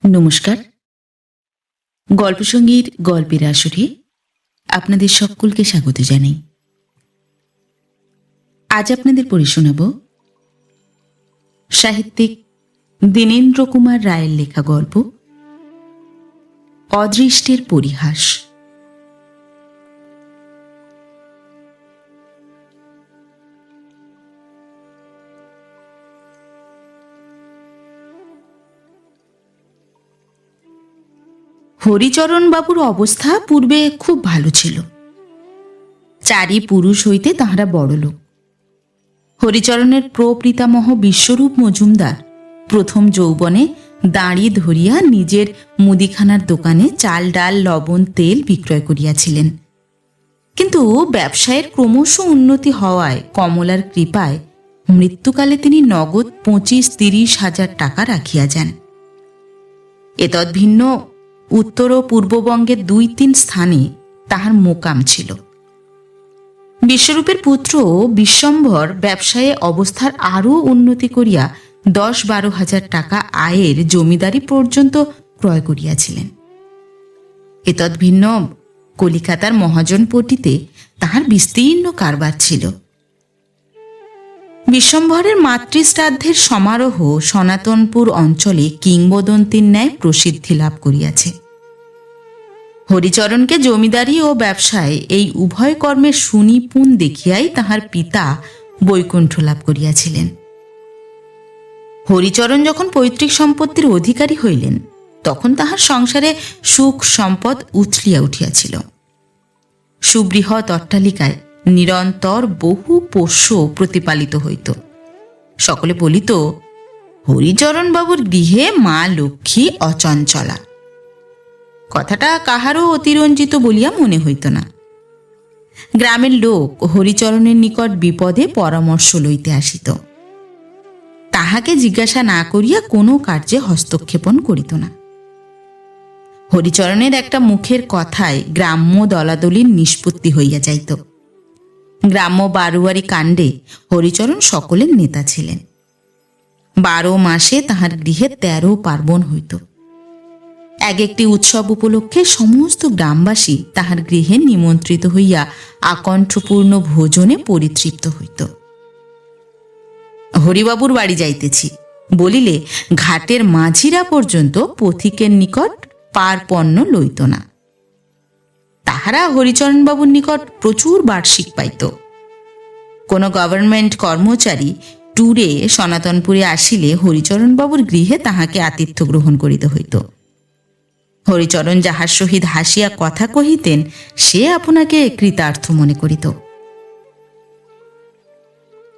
নমস্কার। গল্পসঙ্গীর গল্পের আসরে আপনাদের সকলকে স্বাগত জানাই। আজ আপনাদের পড়ে শোনাব সাহিত্যিক দীনেন্দ্র কুমার রায়ের লেখা গল্প অদৃষ্টের পরিহাস। হরিচরণ বাবুর অবস্থা পূর্বে খুব ভালো ছিল। চারি পুরুষ হইতে তাহারা বড়লোক। হরিচরণের প্রপিতামহ বিশ্বরূপ মজুমদার প্রথম যৌবনে দাঁড়ি ধরিয়া নিজের মুদিখানার দোকানে চাল ডাল লবণ তেল বিক্রয় করিয়াছিলেন, কিন্তু ব্যবসায়ের ক্রমশ উন্নতি হওয়ায় কমলার কৃপায় মৃত্যুকালে তিনি নগদ 25-30 হাজার টাকা রাখিয়া যান। এতদ ভিন্ন উত্তর ও পূর্ববঙ্গের 2-3 স্থানে তাহার মোকাম ছিল। বিশ্বরূপের পুত্র বিশ্বম্ভর ব্যবসায়ে অবস্থার আরও উন্নতি করিয়া 10-12 হাজার টাকা আয়ের জমিদারি পর্যন্ত ক্রয় করিয়াছিলেন। এতদ ভিন্ন কলিকাতার মহাজনপট্টিতে তাহার বিস্তীর্ণ কারবার ছিল। বিশ্বম্ভরের মাতৃশ্রাদ্ধের সমারোহ সনাতনপুর অঞ্চলে কিংবদন্তীর ন্যায় প্রসিদ্ধি লাভ করিয়াছে। হরিচরণকে জমিদারি ও ব্যবসায় এই উভয় কর্মের সুনিপুণ দেখিয়াই তাহার পিতা বৈকুণ্ঠ লাভ করিয়াছিলেন। হরিচরণ যখন পৈতৃক সম্পত্তির অধিকারী হইলেন, তখন তাহার সংসারে সুখ সম্পদ উথলিয়া উঠিয়াছিল। সুবৃহৎ অট্টালিকায় নিরন্তর বহু পোষ্য প্রতিপালিত হইত। সকলে বলিত, হরিচরণ বাবুর গৃহে মা লক্ষ্মী অচঞ্চলা। কথাটা কাহারও অতিরঞ্জিত বলিয়া মনে হইত না। গ্রামের লোক হরিচরণের নিকট বিপদে পরামর্শ লইতে আসিত। তাহাকে জিজ্ঞাসা না করিয়া কোনো কার্যে হস্তক্ষেপণ করিত না। হরিচরণের একটা মুখের কথায় গ্রাম্য দলাদলির নিষ্পত্তি হইয়া যাইত। গ্রাম্য বারোয়ারি কাণ্ডে হরিচরণ সকলের নেতা ছিলেন। 12 মাসে তাহার গৃহে 13 পার্বণ হইত। এক একটি উৎসব উপলক্ষে সমস্ত গ্রামবাসী তাহার গৃহে নিমন্ত্রিত হইয়া আকণ্ঠপূর্ণ ভোজনে পরিতৃপ্ত হইত। হরিবাবুর বাড়ি যাইতেছি বলিলে ঘাটের মাঝিরা পর্যন্ত পথিকের নিকট পার পণ্য লইত না। তাহারা হরিচরণবাবুর নিকট প্রচুর বার্ষিক পাইত। কোন গভর্নমেন্ট কর্মচারী ট্যুরে সনাতনপুরে আসিলে হরিচরণবাবুর গৃহে তাহাকে আতিথ্য গ্রহণ করিতে হইত। হরিচরণ যাহার সহিত হাসিয়া কথা কহিতেন, সে আপনাকে কৃতার্থ মনে করিত।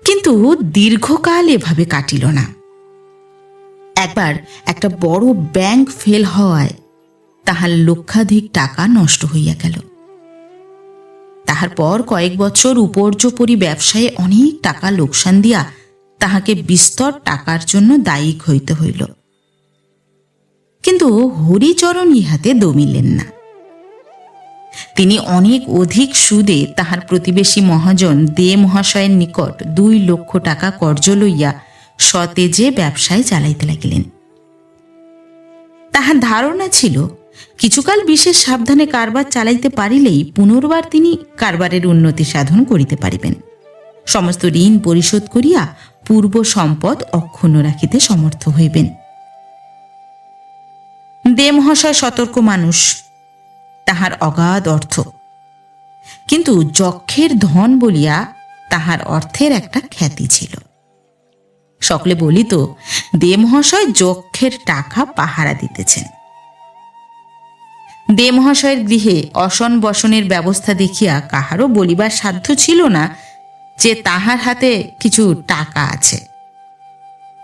কিন্তু দীর্ঘকাল এভাবে কাটিল না। একবার একটা বড় ব্যাংক ফেল হওয়ায় তাহার লক্ষাধিক টাকা নষ্ট হইয়া গেল। তাহার পর কয়েক বছর উপর্যপরি ব্যবসায়ে অনেক টাকা লোকসান দিয়া তাহাকে বিস্তর টাকার জন্য দায়ী হইতে হইল। কিন্তু হরিচরণ ইহাতে দমিলেন না। তিনি অনেক অধিক সুদে তাহার প্রতিবেশী মহাজন দে মহাশয়ের নিকট 2 লক্ষ টাকা কর্জ লইয়া সতেজে ব্যবসায় চালাইতে লাগিলেন। তাহার ধারণা ছিল, কিছুকাল বিশেষ সাবধানে কারবার চালাইতে পারিলেই পুনর্বার তিনি কারবারের উন্নতি সাধন করিতে পারিবেন। সমস্ত ঋণ পরিশোধ করিয়া পূর্ব সম্পদ অক্ষুণ্ণ রাখিতে সমর্থ হইবেন। দে মহাশয় সতর্ক মানুষ, তাহার অগাধ অর্থ, কিন্তু যক্ষের ধন বলিয়া তাহার অর্থের একটা খ্যাতি ছিল। সকলে বলিত, দে মহাশয় যক্ষের টাকা পাহারা দিতেছেন। দে মহাশয়ের গৃহে অসন বসনের ব্যবস্থা দেখিয়া কাহারও বলিবার সাধ্য ছিল না যে তাহার হাতে কিছু টাকা আছে।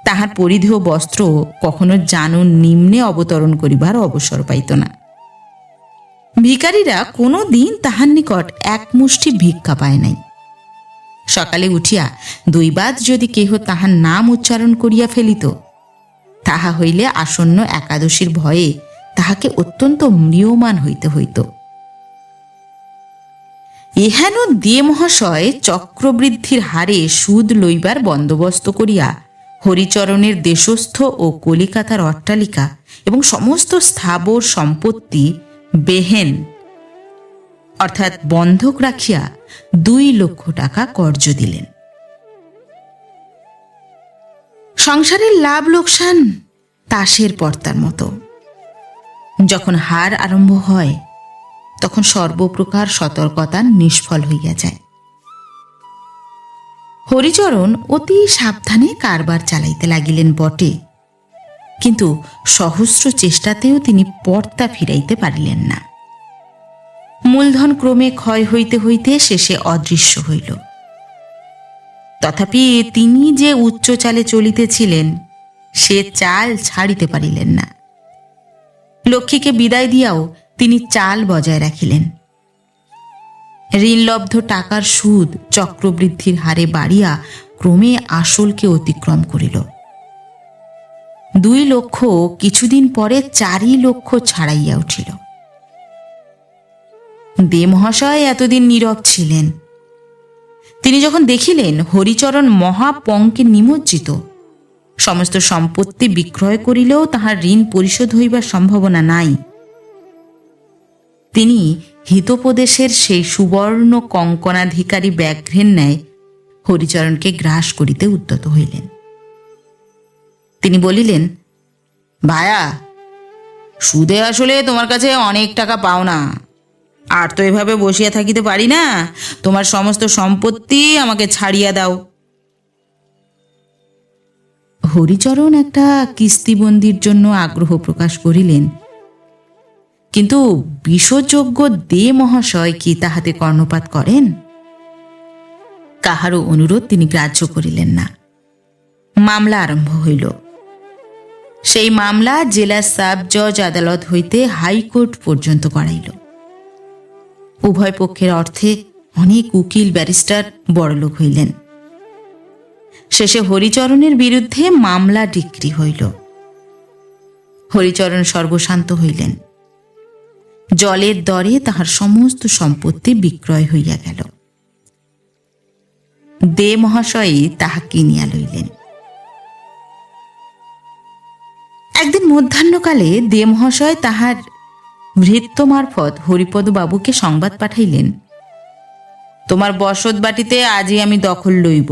তাহার পরিধেয় বস্ত্র কখনো জানুন নিম্নে অবতরণ করিবার অবসর পাইত না। ভিখারীরা কোনো দিন তাহার নিকট এক মুষ্টি ভিক্ষা পায় নাই। সকালে উঠিয়া 2 বার যদি কেহ তাহার নাম উচ্চারণ করিয়া ফেলিত, তাহা হইলে আসন্ন একাদশীর ভয়ে তাহাকে অত্যন্ত ম্রিয়মাণ হইতে হইত। এহেন দে মহাশয় চক্রবৃদ্ধির হারে সুদ লইবার বন্দোবস্ত করিয়া হরিচরণের দেশস্থ ও কলিকাতার অট্টালিকা এবং সমস্ত স্থাবর সম্পত্তি বেহেন অর্থাৎ বন্ধক রাখিয়া 2 লক্ষ টাকা কর্জ দিলেন। সংসারের লাভ লোকসান তাসের পর্দার মতো। যখন হার আরম্ভ হয় তখন সর্বপ্রকার সতর্কতা নিষ্ফল হইয়া যায়। হরিচরণ অতি সাবধানে কারবার চালাইতে লাগিলেন বটে, কিন্তু সহস্র চেষ্টাতেও তিনি পর্দা ফিরাইতে পারিলেন না। মূলধন ক্রমে ক্ষয় হইতে হইতে শেষে অদৃশ্য হইল। তথাপি তিনি যে উচ্চ চালে চলিতেছিলেন সে চাল ছাড়িতে পারিলেন না। লক্ষ্মীকে বিদায় দিয়াও তিনি চাল বজায় রাখিলেন। ঋণলব্ধ টাকার সুদ চক্রবৃদ্ধির হারে বাড়িয়া ক্রমে আসলকে অতিক্রম করিল। 2 লক্ষ কিছুদিন পরে 4 লক্ষ ছাড়াইয়া উঠিল। দে মহাশয় এতদিন নীরব ছিলেন। তিনি যখন দেখিলেন হরিচরণ মহাপঙ্কে নিমজ্জিত, সমস্ত সম্পত্তি বিক্রয় করিলেও তাহার ঋণ পরিশোধ হইবার সম্ভাবনা নাই, তিনি হিতোপদেশের সেই সুবর্ণ কঙ্কণাধিকারী ব্যাঘ্রের ন্যায় হরিচরণকে গ্রাস করিতে উদ্যত হইলেন। তিনি বলিলেন, ভায়া, সুদে আসলে তোমার কাছে অনেক টাকা পাও না, আর তো এভাবে বসিয়া থাকিতে পারি না। তোমার সমস্ত সম্পত্তি আমাকে ছাড়িয়া দাও। হরিচরণ একটা কিস্তিবন্দির জন্য আগ্রহ প্রকাশ করিলেন, কিন্তু বিশ্বযোগ্য দে মহাশয় কি তাহাতে কর্ণপাত করেন? কাহারও অনুরোধ তিনি গ্রাহ্য করিলেন না। মামলা আরম্ভ হইল। সেই মামলা জেলা সাব জজ আদালত হইতে হাইকোর্ট পর্যন্ত গড়াইল। উভয় পক্ষের অর্থে অনেক উকিল ব্যারিস্টার বড়লোক হইলেন। শেষে হরিচরণের বিরুদ্ধে মামলা ডিক্রি হইল। হরিচরণ সর্বশান্ত হইলেন। জলের দরে তাহার সমস্ত সম্পত্তি বিক্রয় হইয়া গেল। দে মহাশয়ই তাহা কিনিয়া লইলেন। একদিন মধ্যাহ্নকালে দে মহাশয় তাহার ভৃত্য মারফত হরিপদ বাবুকে সংবাদ পাঠাইলেন, তোমার বসত বাটিতে আজই আমি দখল লইব।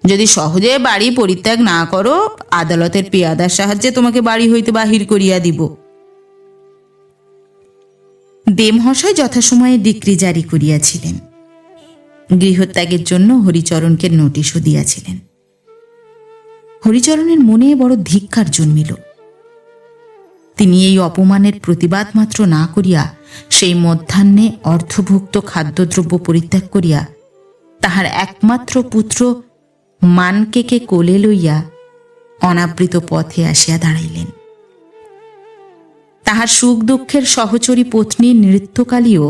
যদি সহজে বাড়ি পরিত্যাগ না করো, আদালতের পেয়াদার সাহায্যে তোমাকে বাড়ি হইতে বাহির করিয়া দিব। দে মহাশয় যথাসময়ে ডিক্রি জারি করিয়াছিলেন। গৃহত্যাগের জন্য হরিচরণকে নোটিশও দিয়াছিলেন। হরিচরণের মনে বড় ধিক্কার জন্মিল। তিনি এই অপমানের প্রতিবাদ মাত্র না করিয়া সেই মধ্যাহ্নে অর্ধভুক্ত খাদ্যদ্রব্য পরিত্যাগ করিয়া তাহার একমাত্র পুত্র মানকেকে কোলে লইয়া অনাবৃত পথে আসিয়া দাঁড়াইলেন। তাহার সুখ দুঃখের সহচরী পত্নী নৃত্যকালীও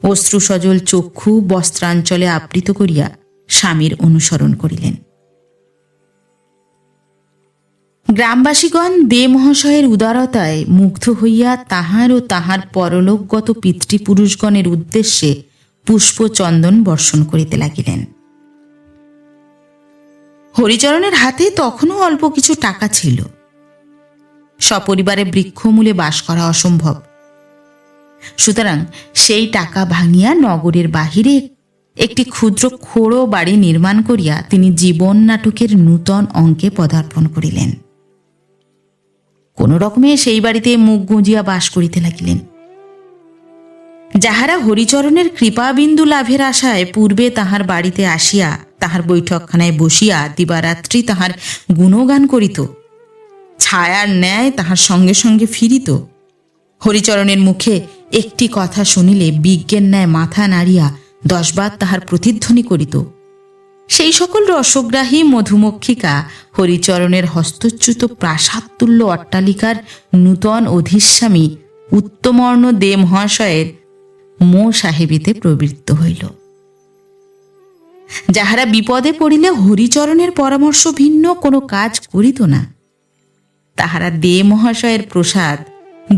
অশ্রুসজল চক্ষু বস্ত্রাঞ্চলে আবৃত করিয়া স্বামীর অনুসরণ করিলেন। গ্রামবাসীগণ দে মহাশয়ের উদারতায় মুগ্ধ হইয়া তাহার ও তাহার পরলোকগত পিতৃপুরুষগণের উদ্দেশ্যে পুষ্পচন্দন বর্ষণ করিতে লাগিলেন। হরিচরণের হাতে তখনও অল্প কিছু টাকা ছিল। সপরিবারে বৃক্ষমূলে বাস করা অসম্ভব। সুতরাং সেই টাকা ভাঙিয়া নগরের বাহিরে একটি ক্ষুদ্র খোড়ো বাড়ি নির্মাণ করিয়া তিনি জীবন নাটকের নূতন অঙ্কে পদার্পণ করিলেন। কোন রকমে সেই বাড়িতে মুখ গুঁজিয়া বাস করিতে লাগিলেন। যাহারা হরিচরণের কৃপাবিন্দু লাভের আশায় পূর্বে তাহার বাড়িতে আসিয়া তাহার বৈঠকখানায় বসিয়া দিবারাত্রি তাহার গুণগান করিত, ছায়ার ন্যায় তাহার সঙ্গে সঙ্গে ফিরিত, হরিচরণের মুখে একটি কথা শুনিলে বিজ্ঞের ন্যায় মাথা নাড়িয়া 10 বার তাহার প্রতিধ্বনি করিত, সেই সকল রসগ্রাহী মধুমক্ষিকা হরিচরণের হস্তচ্যুত প্রাসাদতুল্য অট্টালিকার নূতন অধিস্বামী উত্তমর্ণ দে মহাশয়ের মো সাহেবিতে প্রবৃত্ত হইল। যাহারা বিপদে পড়িলে হরিচরণের পরামর্শ ভিন্ন কোনো কাজ করিত না, তাহারা দে মহাশয়ের প্রসাদ,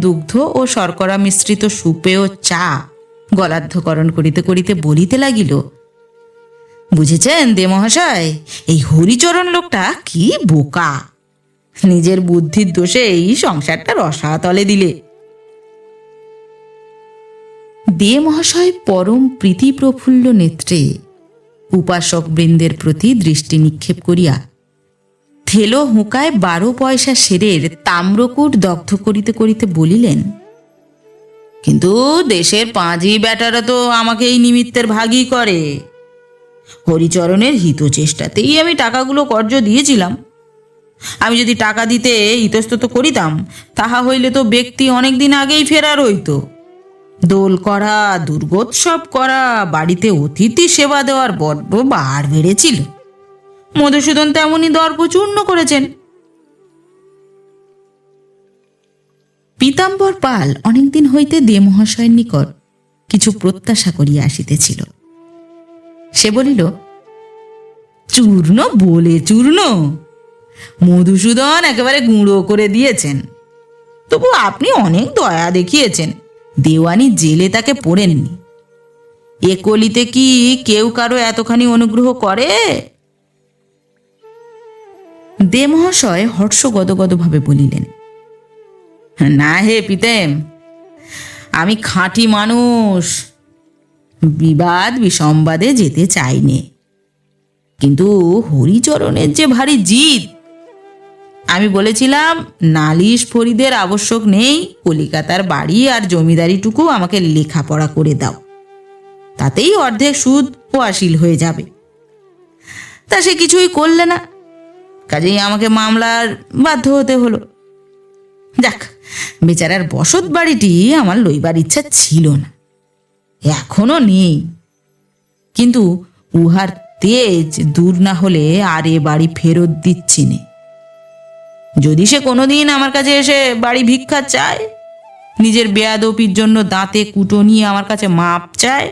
দুগ্ধ ও শর্করা মিশ্রিত সুপেয় চা গলাধ্যকরণ করিতে করিতে বলিতে লাগিল, বুঝেছেন দে মহাশয়, এই হরিচরণ লোকটা কি বোকা, নিজের বুদ্ধির দোষে এই সংসারটা রসাতলে দিলে। দে মহাশয় পরম প্রীতি প্রফুল্ল নেত্রে উপাসক বৃন্দের প্রতি দৃষ্টি নিক্ষেপ করিয়া থেলো হুঁকায় 12 পয়সা সেরের তাম্রকূট দগ্ধ করিতে করিতে বলিলেন, কিন্তু দেশের পাঁজি বেটারা তো আমাকে এই নিমিত্তের ভাগই করে। হরিচরণের হিত চেষ্টাতেই আমি টাকাগুলো কর্য দিয়েছিলাম। আমি যদি টাকা দিতে ইতস্তত করিতাম, তাহা হইলে তো ব্যক্তি অনেকদিন আগেই ফেরার হইত। দোল করা, দুর্গোৎসব করা, বাড়িতে অতিথি সেবা দেওয়ার বড্ড বার বেড়েছিল। মধুসূদন তেমনি দর্প চূর্ণ করেছেন। পীতাম্বর পাল অনেকদিন হইতে দে মহাশয়ের নিকট কিছু প্রত্যাশা করিয়া আসিতেছিল। সে বলিল, চূর্ণ বলে চূর্ণ মধুসূদন একেবারে গুঁড়ো করে দিয়েছেন। তবু আপনি অনেক দয়া দেখিয়েছেন, দেওয়ানি জেলে তাকে পড়েননি। এ কলিতে কি কেউ কারো এতখানি অনুগ্রহ করে? দে মহাশয় হর্ষ গদগদ ভাবে বলিলেন, না হে পিতেম, আমি খাঁটি মানুষ, বিবাদ বিসম্বাদে যেতে চাইনে। কিন্তু হরিচরণের যে ভারী জিদ। আমি বলেছিলাম, নালিশ ফরিদের আবশ্যক নেই, কলিকাতার বাড়ি আর জমিদারিটুকু আমাকে লেখাপড়া করে দাও, তাতেই অর্ধেক সুদ ও আসিল হয়ে যাবে। তা সে কিছুই করলে না, কাজেই আমাকে মামলার বাধ্য হতে হলো। যাক, বেচারার বসত বাড়িটি আমার লইবার ইচ্ছা ছিল না, এখনো নেই, কিন্তু উহার তেজ দূর না হলে আর এ বাড়ি ফেরত দিচ্ছি নে। যদি সে কোনোদিন আমার কাছে এসে বাড়ি ভিক্ষা চায়, নিজের বেয়াদপির জন্য দাঁতে কুটো নিয়ে আমার কাছে মাপ চায়,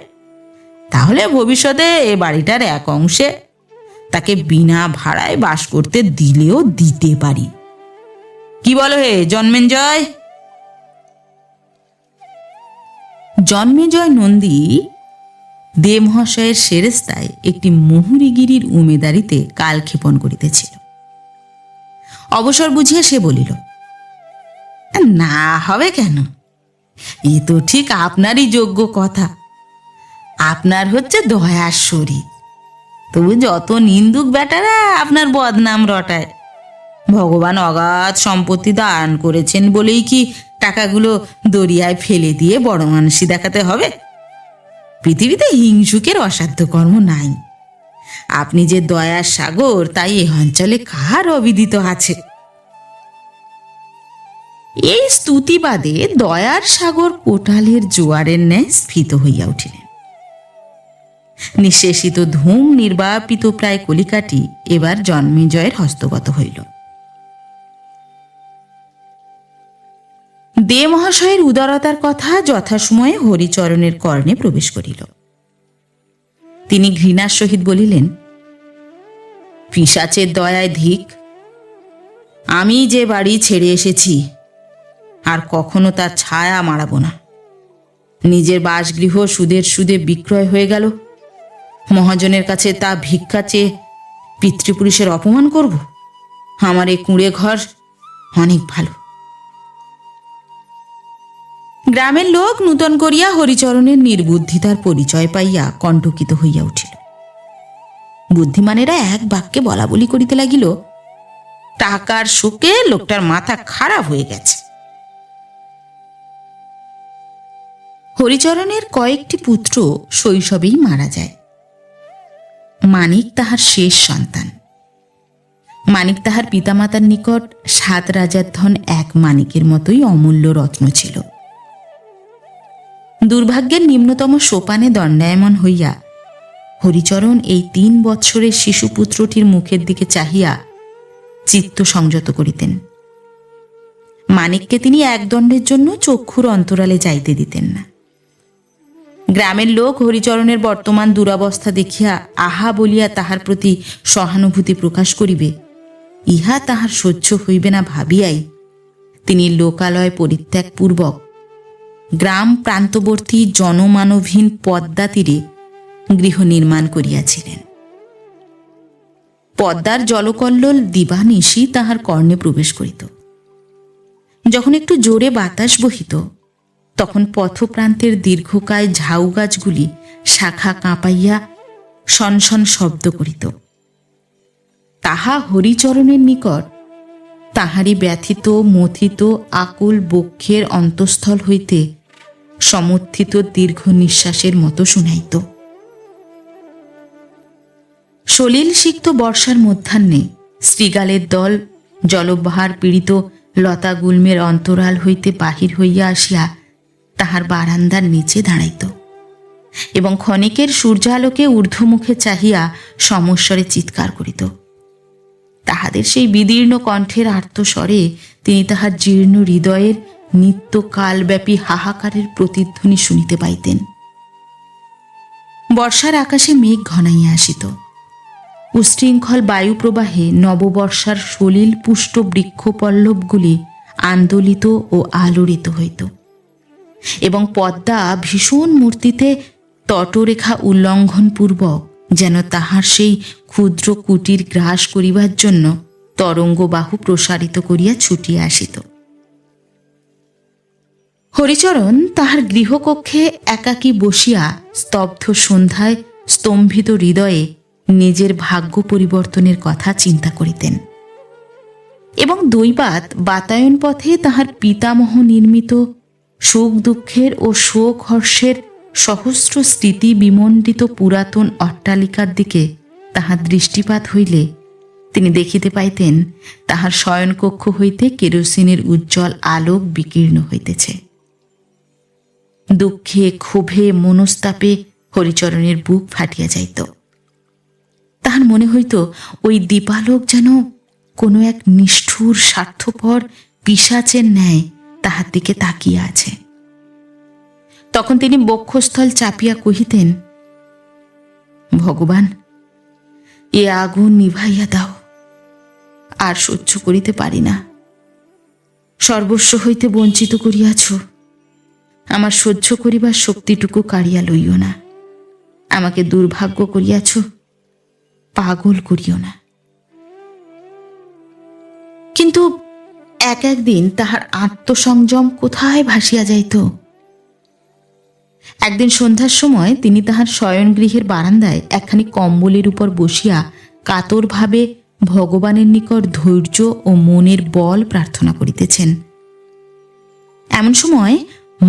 তাহলে ভবিষ্যতে এ বাড়িটার এক অংশে তাকে বিনা ভাড়ায় বাস করতে দিলেও দিতে পারি। কি বলো হে জন্মেঞ্জয়? জন্মেজয় নন্দী দে মহাশয়ের সেরেস্তায় একটি মুহুরীগিরির উমেদারিতে কালক্ষেপণ করিতেছিল। অবসর বুঝিয়া সে বলিল, না হবে কেন, এ তো ঠিক আপনারই যোগ্য কথা। আপনার হচ্ছে দয়ার শরীর, তবু যত নিন্দুক বেটারা আপনার বদনাম রটায়। ভগবান অগাধ সম্পত্তি দান করেছেন বলেই কি টাকাগুলো দরিয়ায় ফেলে দিয়ে বড় মানুষই দেখাতে হবে? পৃথিবীতে হিংসুকের অসাধ্য কর্ম নাই। আপনি যে দয়ার সাগর, তাই এ অঞ্চলে কার অবিদিত আছে? এই স্তুতিবাদে দয়ার সাগর কোটালের জোয়ারের ন্যায় স্ফীত হইয়া উঠিলেন। নিঃশেষিত ধূম নির্বাপিত প্রায় কলিকাটি এবার জন্মেজয়ের হস্তগত হইল। দে মহাশয়ের উদারতার কথা যথাসময়ে হরিচরণের কর্ণে প্রবেশ করিল। তিনি ঘৃণার সহিত বলিলেন, পিশাচের দয়ায় ধিক, আমি যে বাড়ি ছেড়ে এসেছি আর কখনো তার ছায়া মাড়াবো না। নিজের বাসগৃহ সুদের সুদে বিক্রয় হয়ে গেল, মহাজনের কাছে তা ভিক্ষা চেয়ে পিতৃপুরুষের অপমান করব? আমার এ কুঁড়ে ঘর অনেক ভালো। গ্রামের লোক নূতন করিয়া হরিচরণের নির্বুদ্ধিতার পরিচয় পাইয়া কণ্টকিত হইয়া উঠিল। বুদ্ধিমানেরা এক বাক্যে বলা বলি করিতে লাগিল, টাকার শোকে লোকটার মাথা খারাপ হয়ে গেছে। হরিচরণের কয়েকটি পুত্র শৈশবেই মারা যায়। মানিক তাহার শেষ সন্তান। মানিক তাহার পিতামাতার নিকট 7 রাজার ধন এক মানিকের মতোই অমূল্য রত্ন ছিল। দুর্ভাগ্যের নিম্নতম সোপানে দণ্ডায়মান হইয়া হরিচরণ এই 3 বৎসরের শিশুপুত্রটির মুখের দিকে চাহিয়া চিত্ত সংযত করিতেন। মানিককে তিনি একদণ্ডের জন্য চক্ষুর অন্তরালে যাইতে দিতেন না। গ্রামের লোক হরিচরণের বর্তমান দুরবস্থা দেখিয়া আহা বলিয়া তাহার প্রতি সহানুভূতি প্রকাশ করিবে, ইহা তাহার সহ্য হইবে না ভাবিয়াই তিনি লোকালয় পরিত্যাগপূর্বক গ্রাম প্রান্তবর্তী জনমানবহীন পদ্মা তীরে গৃহ নির্মাণ করিয়াছিলেন। পদ্মার জলকল্লোল দিবানিশি তাহার কর্ণে প্রবেশ করিত। যখন একটু জোরে বাতাস বহিত, তখন পথপ্রান্তের দীর্ঘকায় ঝাউ গাছগুলি শাখা কাঁপাইয়া শনশন শব্দ করিত। তাহা হরিচরণের নিকট তাহারই ব্যথিত মথিত আকুল বক্ষের অন্তঃস্থল হইতে সমর্থিত দীর্ঘ নিঃশ্বাসের মতো শুনাইত। সলিল সিক্ত বর্ষার মধ্যাহ্নে শ্রীগালের দল জলভার পীড়িত লতাগুল্মের অন্তরাল হইতে বাহির হইয়া আসিয়া তাহার বারান্দার নিচে দাঁড়াইত এবং ক্ষণিকের সূর্যালোকে ঊর্ধ্বমুখে চাহিয়া সমস্বরে চিৎকার করিত। তাহাদের সেই বিদীর্ণ কণ্ঠের আর্তস্বরে তিনি তাহার জীর্ণ হৃদয়ের নিত্যকালব্যাপী হাহাকারের প্রতিধ্বনি শুনিতে পাইতেন। বর্ষার আকাশে মেঘ ঘনাইয়া আসিত। উশৃঙ্খল বায়ুপ্রবাহে নববর্ষার সলিল পুষ্ট বৃক্ষপল্লবগুলি আন্দোলিত ও আলোড়িত হইত এবং পদ্মা ভীষণ মূর্তিতে তটরেখা উল্লঙ্ঘনপূর্বক যেন তাহার সেই ক্ষুদ্র কুটির গ্রাস করিবার জন্য তরঙ্গবাহু প্রসারিত করিয়া ছুটিয়া আসিত। হরিচরণ তাহার গৃহকক্ষে একাকী বসিয়া স্তব্ধ সন্ধ্যায় স্তম্ভিত হৃদয়ে নিজের ভাগ্য পরিবর্তনের কথা চিন্তা করিতেন এবং দৈবাৎ বাতায়ন পথে তাহার পিতামহ নির্মিত শোক দুঃখের ও শোক হর্ষের সহস্র স্মৃতি বিমণ্ডিত পুরাতন অট্টালিকার দিকে তাহার দৃষ্টিপাত হইলে তিনি দেখিতে পাইতেন তাহার শয়নকক্ষ হইতে কেরোসিনের উজ্জ্বল আলোক বিকীর্ণ হইতেছে। দুঃখে ক্ষোভে মনস্তাপে হরিচরণের বুক ফাটিয়া যাইত। তাহার মনে হইত ওই দীপালোক যেন কোনো এক নিষ্ঠুর স্বার্থপর পিশাচের ন্যায় তাহার দিকে তাকিয়া আছে। তখন তিনি বক্ষস্থল চাপিয়া কহিতেন, ভগবান, এ আগুন নিভাইয়া দাও, আর সহ্য করিতে পারি না। সর্বস্ব হইতে বঞ্চিত করিয়াছ, আমার সহ্য করিবার শক্তিটুকু কাড়িয়া লইও না। আমাকে দুর্ভাগ্য করিয়াছ, পাগল করিও না। কিন্তু এক একদিন তাহার আত্মসংযম কোথায় ভাসিয়া যাইত। একদিন সন্ধ্যার সময় তিনি তাহার শয়নগৃহের বারান্দায় একখানি কম্বলের উপর বসিয়া কাতরভাবে ভগবানের নিকট ধৈর্য ও মনের বল প্রার্থনা করিতেছেন। এমন সময়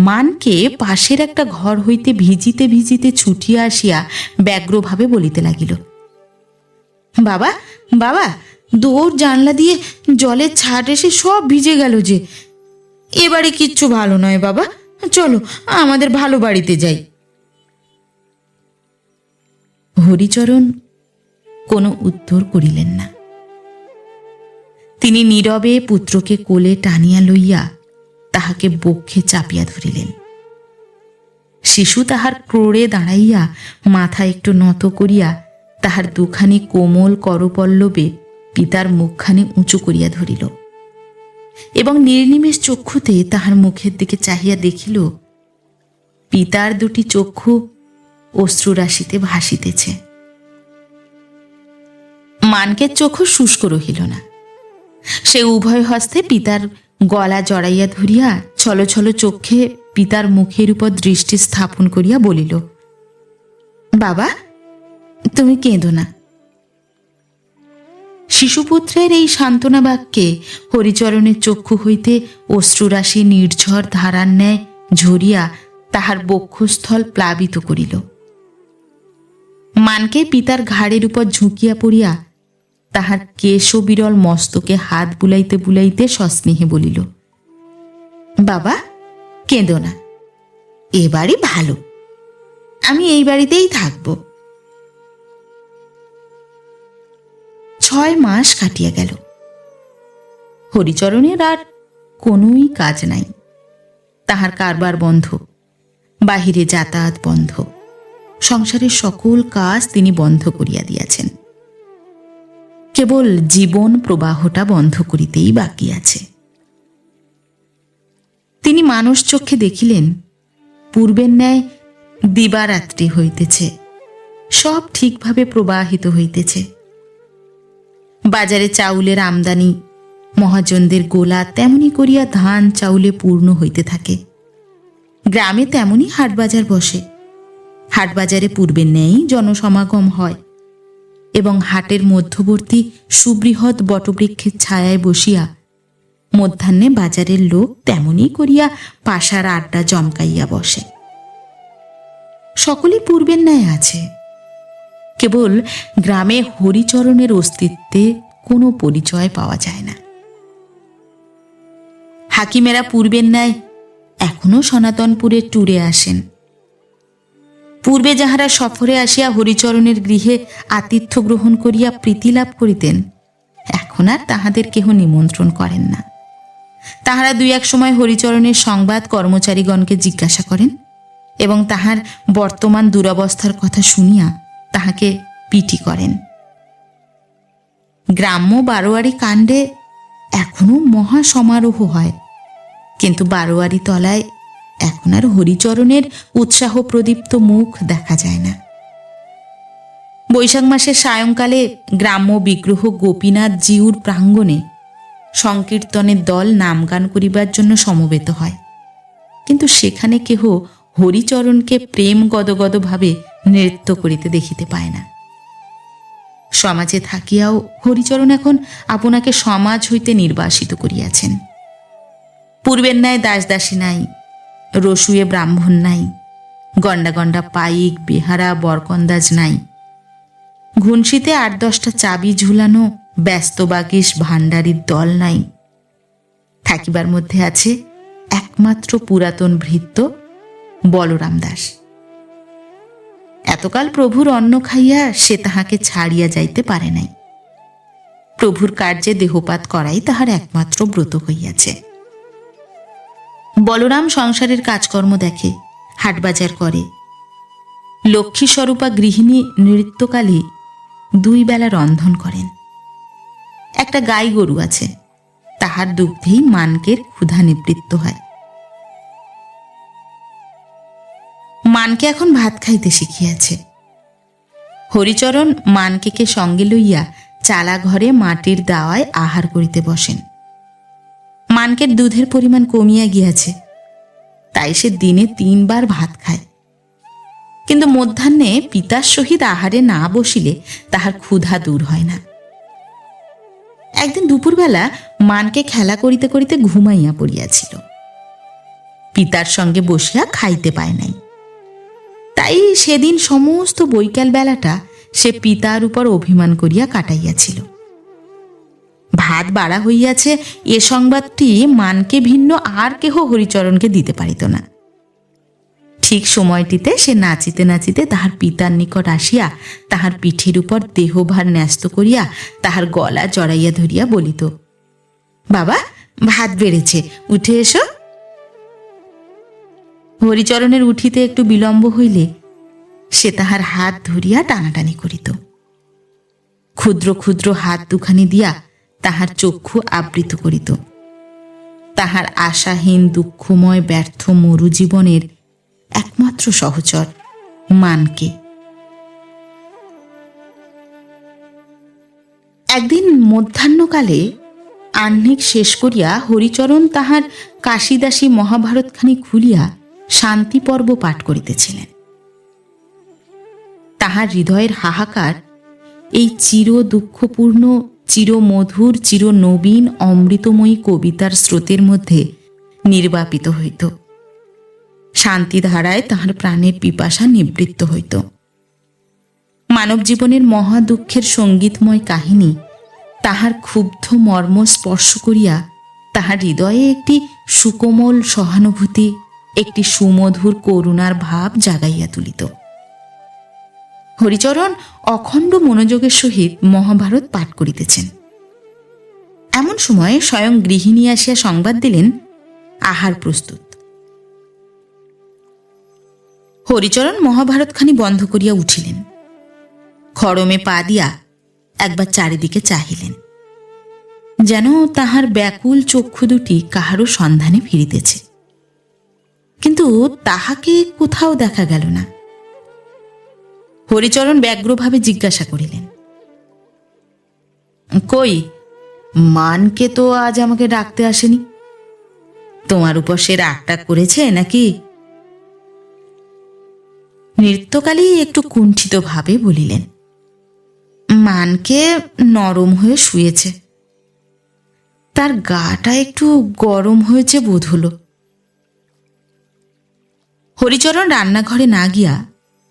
মানকে পাশের একটা ঘর হইতে ভিজিতে ভিজিতে ছুটিয়া আসিয়া ব্যগ্রভাবে বলিতে লাগিল, বাবা বাবা, দৌড় জানলা দিয়ে জলের ছাট এসে সব ভিজে গেল যে। এবারে কিচ্ছু ভালো নয় বাবা, চলো আমাদের ভালো বাড়িতে যাই। হরিচরণ কোনো উত্তর করিলেন না। তিনি নীরবে পুত্রকে কোলে টানিয়া লইয়া তাহাকে বক্ষে চাপিয়া ধরিলেন। শিশু তাহার ক্রোড়ে দাঁড়াইয়া মাথা একটু নত করিয়া তাহার দুখানি কোমল করপল্লবে পিতার মুখখানি উঁচু করিয়া ধরিল এবং নির্নিমেষ চক্ষুতে তাহার মুখের দিকে চাহিয়া দেখিল পিতার দুটি চক্ষু অশ্রুরাশিতে ভাসিতেছে। মানকের চক্ষু শুষ্ক রহিল না। সে উভয় হস্তে পিতার গলা জড়াইয়া ধরিয়া ছলো ছলো চক্ষে পিতার মুখের উপর দৃষ্টি স্থাপন করিয়া বলিল, বাবা, তুমি কেঁদো না। শিশুপুত্রের এই সান্ত্বনা বাক্যে হরিচরণের চক্ষু হইতে অশ্রুরাশি নির্ঝর ধারার ন্যায় ঝরিয়া তাহার বক্ষস্থল প্লাবিত করিল। মানকে পিতার ঘাড়ের উপর ঝুঁকিয়া পড়িয়া তাহার কেশবিরল মস্তকে হাত বুলাইতে বুলাইতে সস্নেহে বলিল, বাবা, কেঁদো না, এ বাড়ি ভালো, আমি এই বাড়িতেই থাকব। 6 মাস কাটিয়া গেল। হরিচরণের আর কোনোই কাজ নাই। তাহার কারবার বন্ধ, বাহিরে যাতায়াত বন্ধ, সংসারের সকল কাজ তিনি বন্ধ করিয়া দিয়াছেন। কেবল জীবন প্রবাহটা বন্ধ করিতেই বাকি আছে। তিনি মানস চক্ষে দেখিলেন পূর্বের ন্যায় দিবারাত্রি হইতেছে, সব ঠিকভাবে প্রবাহিত হইতেছে। বাজারে চাউলের আমদানি, মহাজনদের গোলা তেমনি করিয়া ধান চাউলে পূর্ণ হইতে থাকে। গ্রামে তেমনি হাটবাজার বসে। হাটবাজারে পূর্বের ন্যায় জনসমাগম হয় এবং হাটের মধ্যবর্তী সুবৃহৎ বটবৃক্ষের ছায়ায় বসিয়া মধ্যাহ্নে বাজারের লোক তেমনি করিয়া পাশার আড্ডা জমকাইয়া বসে। সকলেই পূর্বের ন্যায় আছে, কেবল গ্রামে হরিচরণের অস্তিত্বে কোনো পরিচয় পাওয়া যায় না। হাকিমেরা পূর্বের ন্যায় এখনো সনাতনপুরে ট্যুরে আসেন। পূর্বে যাহারা সফরে আসিয়া হরিচরণের গৃহে আতিথ্য গ্রহণ করিয়া প্রীতিলাভ করিতেন, এখন আর তাহাদের কেহ নিমন্ত্রণ করেন না। তাহারা দুই এক সময় হরিচরণের সংবাদ কর্মচারীগণকে জিজ্ঞাসা করেন এবং তাহার বর্তমান দুরবস্থার কথা শুনিয়া তাহাকে পিটি করেন। গ্রাম্য বারোয়ারি কাণ্ডে এখনো মহা সমারোহ হয়, কিন্তু বারোয়ারি তলায় এখন আর হরিচরণের উৎসাহ প্রদীপ্ত মুখ দেখা যায় না। বৈশাখ মাসের সায়ংকালে গ্রাম্য বিগ্রহ গোপীনাথ জিউর প্রাঙ্গণে সংকীর্তনের দল নামগান করিবার জন্য সমবেত হয়, কিন্তু সেখানে কেহ হরিচরণকে প্রেম গদগদভাবে নৃত্য করিতে দেখিতে পায় না। সমাজে থাকিয়াও হরিচরণ এখন আপনাকে সমাজ হইতে নির্বাসিত করিয়াছেন। পূর্বের ন্যায় দাসদাসী নাই, রসুয়ে ব্রাহ্মণ নাই, গন্ডা গন্ডা পাইক বেহারা বরকন্দাজ নাই। ঘুনশিতে ৮-১০টা চাবি ঝুলানো ব্যস্ত বাগিস ভাণ্ডারীর দল নাই। থাকিবার মধ্যে আছে একমাত্র পুরাতন ভৃত্য বলরাম দাস। এতকাল প্রভুর অন্ন খাইয়া সে তাহাকে ছাড়িয়া যাইতে পারে নাই। প্রভুর কার্যে দেহপাত করাই তাহার একমাত্র ব্রত হইয়াছে। বলরাম সংসারের কাজকর্ম দেখে, হাটবাজার করে। লক্ষ্মী স্বরূপা গৃহিণী নৃত্যকালে 2 বেলা রন্ধন করেন। একটা গাই গরু আছে, তাহার দুগ্ধেই মানকের ক্ষুধা নিবৃত্ত হয়। মানকে এখন ভাত খাইতে শিখিয়াছে। হরিচরণ মানকেকে সঙ্গে লইয়া চালা ঘরে মাটির দাওয়ায় আহার করিতে বসেন। মানকের দুধের পরিমাণ কমিয়া গিয়াছে, তাই সে দিনে 3 বার ভাত খায়। কিন্তু মধ্যাহ্নে পিতার সহিত আহারে না বসিলে তাহার ক্ষুধা দূর হয় না। একদিন দুপুরবেলা মানকে খেলা করিতে করিতে ঘুমাইয়া পড়িয়াছিল। পিতার সঙ্গে বসিয়া খাইতে পায় নাই, তাই সেদিন সমস্ত বৈকাল বেলাটা সে পিতার উপর অভিমান করিয়া কাটাইয়াছিল। ভাত বাড়া হইয়াছে এ সংবাদটি মানকে ভিন্ন আর কেহ হরিচরণকে দিতে পারিত না। ঠিক সময়টিতে সে নাচিতে নাচিতে তাহার পিতার নিকট আসিয়া তাহার পিঠের উপর দেহভার ন্যস্ত করিয়া তাহার গলা জড়াইয়া ধরিয়া বলিত, বাবা, ভাত বেড়েছে, উঠে এসো। হরিচরণের উঠিতে একটু বিলম্ব হইলে সে তাহার হাত ধরিয়া টানাটানি করিত। ক্ষুদ্র ক্ষুদ্র হাত দুখানি দিয়া তাহার চক্ষু আবৃত করিত। তাহার আশাহীন দুঃখময় ব্যর্থ মরু জীবনের একমাত্র সহচর মানকে। একদিন মধ্যাহ্নকালে আহ্নিক শেষ করিয়া হরিচরণ তাহার কাশিদাসী মহাভারতখানি খুলিয়া শান্তি পর্ব পাঠ করিতেছিলেন। তাহার হৃদয়ের হাহাকার এই চির দুঃখপূর্ণ, চিরমধুর, চিরনবীন অমৃতময়ী কবিতার স্রোতের মধ্যে নির্বাপিত হইত। শান্তিধারায় তাহার প্রাণের পিপাসা নিবৃত্ত হইত। মানব জীবনের মহা দুঃখের সঙ্গীতময় কাহিনী তাহার ক্ষুব্ধ মর্ম স্পর্শ করিয়া তাহার হৃদয়ে একটি সুকোমল সহানুভূতি, একটি সুমধুর করুণার ভাব জাগাইয়া তুলিত। হরিচরণ অখণ্ড মনোযোগের সহিত মহাভারত পাঠ করিতেছেন। এমন সময় স্বয়ং গৃহিণী আসিয়া সংবাদ দিলেন, আহার প্রস্তুত। হরিচরণ মহাভারতখানি বন্ধ করিয়া উঠিলেন। খড়মে পা দিয়া একবার চারিদিকে চাহিলেন, যেন তাহার ব্যাকুল চক্ষু দুটি কাহারও সন্ধানে ফিরিতেছে, কিন্তু তাহাকে কোথাও দেখা গেল না। হরিচরণ ব্যগ্রভাবে জিজ্ঞাসা করিলেন, কই, মানকে তো আজ আমাকে ডাকতে আসেনি। তোমার উপর সে রাগটা করেছে নাকি? নৃত্যকালী একটু কুণ্ঠিত ভাবে বলিলেন, মানকে নরম হয়ে শুয়েছে, তার গাটা একটু গরম হয়েছে বোধ হলো। হরিচরণ রান্নাঘরে না গিয়া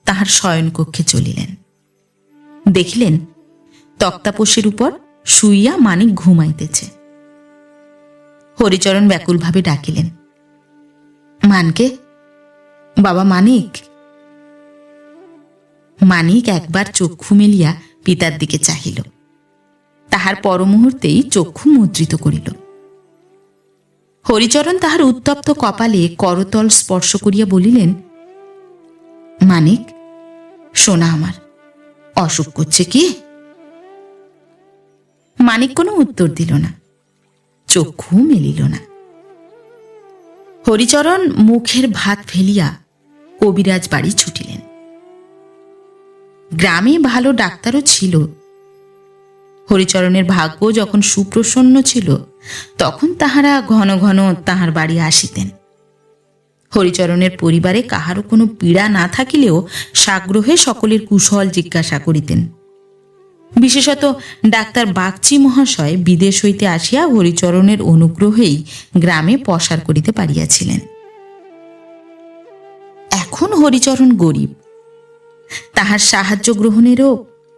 তাহার শয়নকক্ষে চলিলেন। দেখিলেন তক্তাপোষের উপর শুইয়া মানিক ঘুমাইতেছে। হরিচরণ ব্যাকুলভাবে ডাকিলেন, মানকে, বাবা মানিক। মানিক একবার চক্ষু মেলিয়া পিতার দিকে চাহিল, তাহার পর মুহূর্তেই চক্ষু মুদ্রিত করিল। হরিচরণ তাহার উত্তপ্ত কপালে করতল স্পর্শ করিয়া বলিলেন, মানিক, সোনা আমার, অসুখ করছে কি? মানিক কোনো উত্তর দিল না, চক্ষু মেলিল না। হরিচরণ মুখের ভাত ফেলিয়া কবিরাজ বাড়ি ছুটিলেন। গ্রামে ভালো ডাক্তারও ছিল। হরিচরণের ভাগ্য যখন সুপ্রসন্ন ছিল, তখন তাহারা ঘন ঘন তাহার বাড়ি আসিতেন। হরিচরণের পরিবারে কাহারও কোনো পীড়া না থাকিলেও সাগ্রহে সকলের কুশল জিজ্ঞাসা করিতেন। বিশেষত ডাক্তার বাগচি মহাশয় বিদেশ হইতে আসিয়া হরিচরণের অনুগ্রহেই গ্রামে পসার করিতে পারিয়াছিলেন। এখন হরিচরণ গরিব, তাহার সাহায্য গ্রহণেরও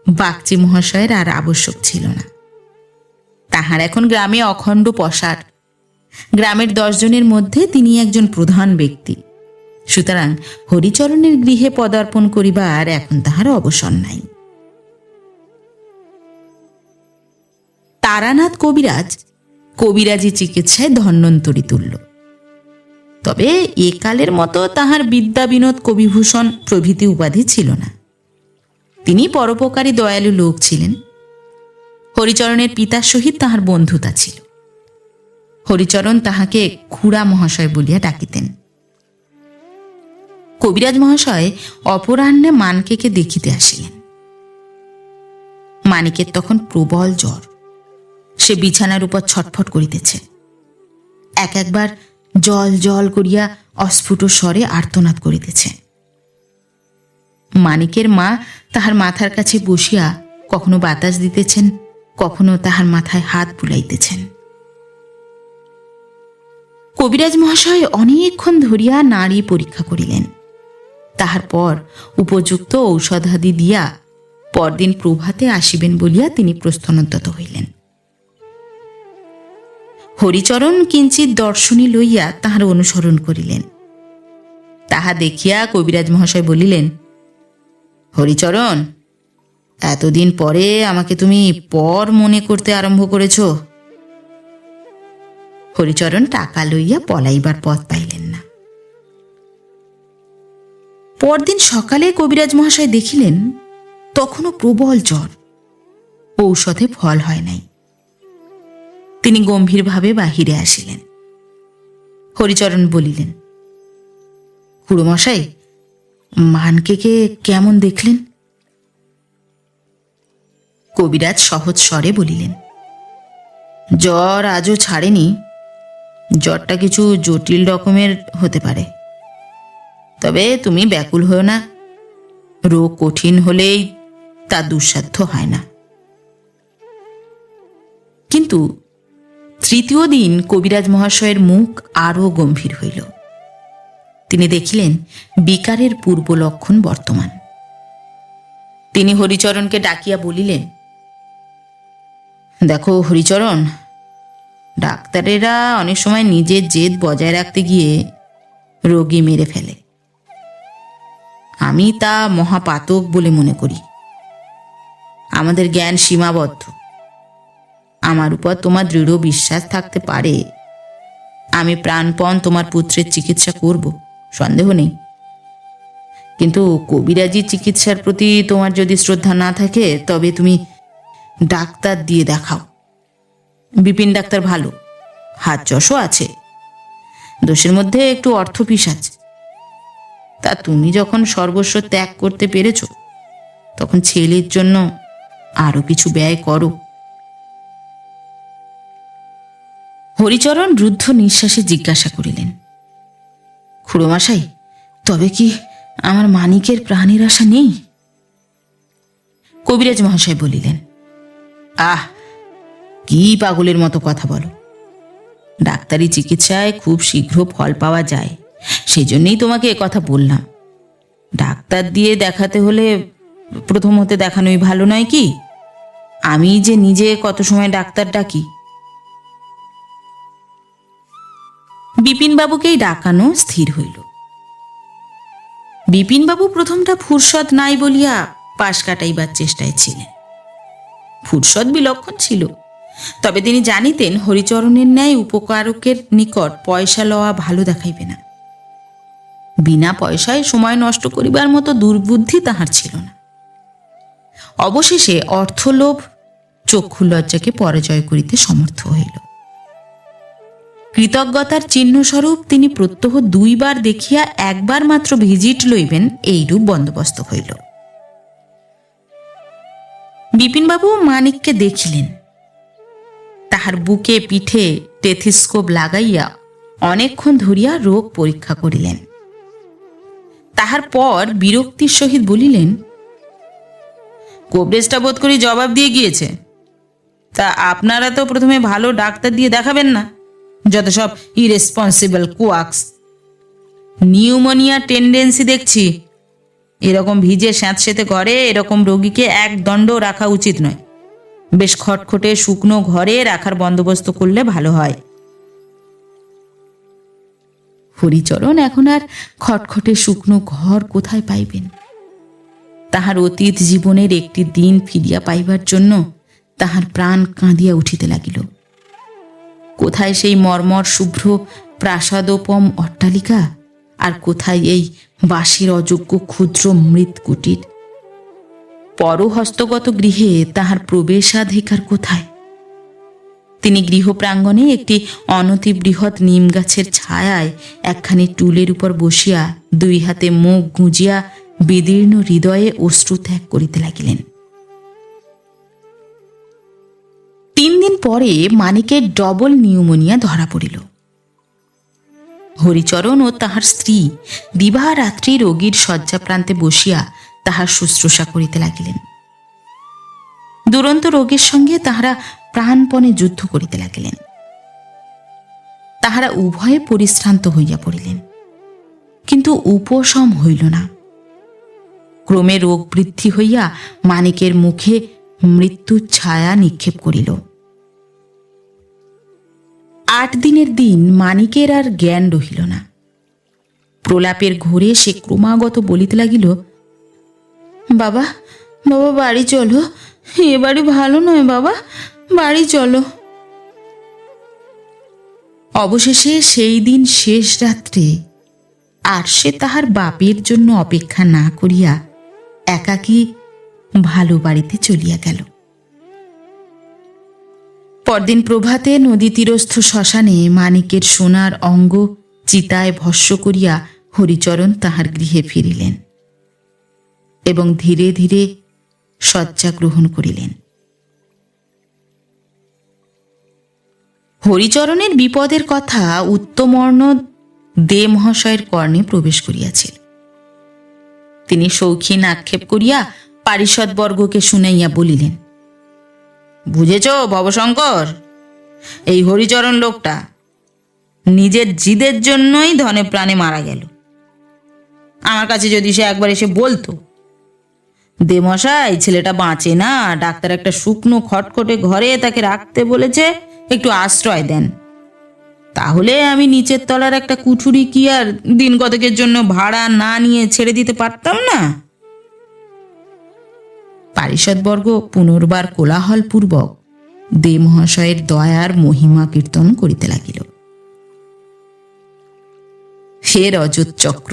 বাগচি মহাশয়ের আর আবশ্যক ছিল না। তাহার এখন গ্রামে অখণ্ড পসার, গ্রামের 10 জনের মধ্যে তিনি একজন প্রধান ব্যক্তি। সুতরাং হরিচরণের গৃহে পদার্পণ করিবার এখন তাহার অবসর নাই। তারানাথ কবিরাজ কবিরাজি চিকিৎসায় ধন্বন্তরী তুল্য। তবে একালের মতো তাহার বিদ্যা বিনোদ কবিভূষণ প্রভৃতি উপাধি ছিল না। তিনি পরোপকারী দয়ালু লোক ছিলেন। হরিচরণের পিতার সহিত তাহার বন্ধুতা ছিল। হরিচরণ তাহাকে খুড়া মহাশয় বলিয়া ডাকিতেন। কবিরাজ মহাশয় অপরাহ্নে মানকেকে দেখিতে আসিলেন। মানিকের তখন প্রবল জ্বর, সে বিছানার উপর ছটফট করিতেছে। একবার জল জল করিয়া অস্ফুট স্বরে আর্তনাদ করিতেছে। মানিকের মা তাহার মাথার কাছে বসিয়া কখনো বাতাস দিতেছেন, কখনো তাহার মাথায় হাত বুলাইতেছেন। কবিরাজ মহাশয় অনেকক্ষণ ধরিয়া নাড়ী পরীক্ষা করিলেন। তাহার পর উপযুক্ত ঔষধাদি দিয়া পরদিন প্রভাতে আসিবেন বলিয়া তিনি প্রস্থানোদ্যত হইলেন। হরিচরণ কিঞ্চিৎ দর্শনী লইয়া তাহার অনুসরণ করিলেন। তাহা দেখিয়া কবিরাজ মহাশয় বলিলেন, হরিচরণ, এতদিন পরে আমাকে তুমি পর মনে করতে আরম্ভ করেছ। হরিচরণ টাকা লইয়া পলাইবার পথ পাইলেন না। পরদিন সকালে কবিরাজ মহাশয় দেখিলেন তখনও প্রবল জ্বর, ঔষধে ফল হয় নাই। তিনি গম্ভীরভাবে বাহিরে আসিলেন। হরিচরণ বলিলেন, খুড়োমশাই, মানকেকে কেমন দেখলেন? কবিরাজ সহজ স্বরে বলিলেন, জ্বর আজও ছাড়েনি। জ্বরটা কিছু জটিল রকমের হতে পারে, তবে তুমি ব্যাকুল হও না। রোগ কঠিন হলেই তা দুঃসাধ্য হয় না। কিন্তু তৃতীয় দিন কবিরাজ মহাশয়ের মুখ আরও গম্ভীর হইল। তিনি দেখিলেন বিকারের পূর্ব লক্ষণ বর্তমান। তিনি হরিচরণকে ডাকিয়া বলিলেন, দেখো হরিচরণ, ডাক্তারেরা অনেক সময় নিজের জেদ বজায় রাখতে গিয়ে রোগী মেরে ফেলে। আমি তা মহাপাতক বলে মনে করি। আমাদের জ্ঞান সীমাবদ্ধ। আমার উপর তোমার দৃঢ় বিশ্বাস থাকতে পারে। আমি প্রাণপণ তোমার পুত্রের চিকিৎসা করব, সন্দেহ নেই। কিন্তু কবিরাজি চিকিৎসার প্রতি তোমার যদি শ্রদ্ধা না থাকে, তবে তুমি ডাক্তার দিয়ে দেখাও। বিপিন ডাক্তার ভালো, হাত যশও আছে, দোষের মধ্যে একটু অর্থ পিশাচ। তা তুমি যখন সর্বস্ব ত্যাগ করতে পেরেছ, তখন ছেলের জন্য আরো কিছু ব্যয় করো। হরিচরণ রুদ্ধ নিঃশ্বাসে জিজ্ঞাসা করিলেন, খুড়োমশাই, তবে কি আমার মানিকের প্রাণের আশা নেই? কবিরাজ মহাশয় বলিলেন, আহ, কি পাগলের মতো কথা বলো। ডাক্তারি চিকিৎসায় খুব শীঘ্র ফল পাওয়া যায়, সেই জন্যই তোমাকে কথা বললাম। ডাক্তার দিয়ে দেখাতে হলে প্রথম হতে দেখানোই ভালো নয় কি? আমি যে নিজে কত সময় ডাক্তার ডাকি। বিপিনবাবুকেই ডাকানো স্থির হইল। বিপিনবাবু প্রথমটা ফুরসত নাই বলিয়া পাশ কাটাইবার চেষ্টায় ছিলেন। ফুরসত বিলক্ষণ ছিল, তবে তিনি জানিতেন হরিচরণের ন্যায় উপকারকের নিকট পয়সা লওয়া ভালো দেখাইবে না। বিনা পয়সায় সময় নষ্ট করিবার মতো দুর্বুদ্ধি তাহার ছিল না। অবশেষে অর্থলোভ চক্ষু লজ্জাকে পরাজয় করিতে সমর্থ হইল। কৃতজ্ঞতার চিহ্নস্বরূপ তিনি প্রত্যহ 2 বার দেখিয়া 1 বার মাত্র ভিজিট লইবেন, এইরূপ বন্দোবস্ত হইল। বিপিনবাবু মানিককে দেখিলেন। তাহার বুকে পিঠে টেথিস্কোপ লাগাইয়া অনেকক্ষণ ধরিয়া রোগ পরীক্ষা করিলেন। তাহার পর বিরক্তির সহিত বলিলেন, কবরেজটা বোধ করি জবাব দিয়ে গিয়েছে। তা আপনারা তো প্রথমে ভালো ডাক্তার দিয়ে দেখাবেন না, যত সব ইরেসপন্সিবল কোয়াক্স। নিউমোনিয়া টেন্ডেন্সি দেখছি। এরকম ভিজে স্যাঁতসেঁতে ঘরে এরকম রোগীকে 1 দণ্ড রাখা উচিত নয়। বেশ খটখটে শুকনো ঘরে রাখার বন্দোবস্ত করলে ভালো হয়। হরিচরণ এখন আর খটখটে শুকনো ঘর কোথায় পাইবেন? তাহার অতীত জীবনের একটি দিন ফিরিয়া পাইবার জন্য তাহার প্রাণ কাঁদিয়া উঠিতে লাগিল। কোথায় সেই মর্মর শুভ্র প্রাসাদোপম অট্টালিকা, আর কোথায় এই বাঁশের অযোগ্য ক্ষুদ্র মৃৎ কুটির? পরহস্তগত গৃহে তাহার প্রবেশাধিকার কোথায়? তিনি গৃহ প্রাঙ্গণে একটি অনতি বৃহৎ নিম গাছের ছায়ায় একখানি টুলের উপর বসিয়া 2 হাতে মুখ গুঁজিয়া বিদীর্ণ হৃদয়ে অশ্রু ত্যাগ করিতে লাগিলেন। 3 দিন পরে মানিকের ডবল নিউমোনিয়া ধরা পড়িল। হরিচরণ ও তাহার স্ত্রী দিবারাত্রি রোগীর শয্যাপ্রান্তে বসিয়া তাহার শুশ্রূষা করিতে লাগিলেন। দুরন্ত রোগীর সঙ্গে তাহারা প্রাণপণে যুদ্ধ করিতে লাগিলেন। তাহারা উভয়ে পরিশ্রান্ত হইয়া পড়িলেন, কিন্তু উপশম হইল না। ক্রমে রোগ বৃদ্ধি হইয়া মানিকের মুখে মৃত্যুর ছায়া নিক্ষেপ করিল। 8 দিনের দিন মানিকের আর জ্ঞান রহিল না। প্রলাপের ঘোরে সে ক্রমাগত বলিতে লাগিল, বাবা, বাবা বাড়ি চলো, এ বাড়ি ভালো নয় বাবা, বাড়ি চলো। অবশেষে সেই দিন শেষ রাত্রে আর সে তাহার বাপের জন্য অপেক্ষা না করিয়া একাকী ভালো বাড়িতে চলিয়া গেল। পরদিন প্রভাতে নদী তীরস্থ শ্মশানে মানিকের সোনার অঙ্গ চিতায় ভস্য করিয়া হরিচরণ তাহার গৃহে ফিরিলেন এবং ধীরে ধীরে শয্যা গ্রহণ করিলেন। হরিচরণের বিপদের কথা উত্তমর্ণ দে মহাশয়ের কর্ণে প্রবেশ করিয়াছিল। তিনি শৌখিন আক্ষেপ করিয়া পারিষদবর্গকে শুনাইয়া বলিলেন, বুঝেছ ভবশঙ্কর, এই হরিচরণ লোকটা নিজের জিদের জন্যই ধনে প্রাণে মারা গেল। আমার কাছে যদি সে একবার এসে বলতো, দেমশাই ছেলেটা বাঁচে না, ডাক্তার একটা শুকনো খটখটে ঘরে তাকে রাখতে বলেছে, একটু আশ্রয় দেন, তাহলে আমি নিচের তলার একটা কুঠুরি কি আর দিন কতকের জন্য ভাড়া না নিয়ে ছেড়ে দিতে পারতাম না? পারিষদবর্গ পুনর্বার কোলাহলপূর্বক দে মহাশয়ের দয়ার মহিমা কীর্তন করিতে লাগিল। হে রজত চক্র,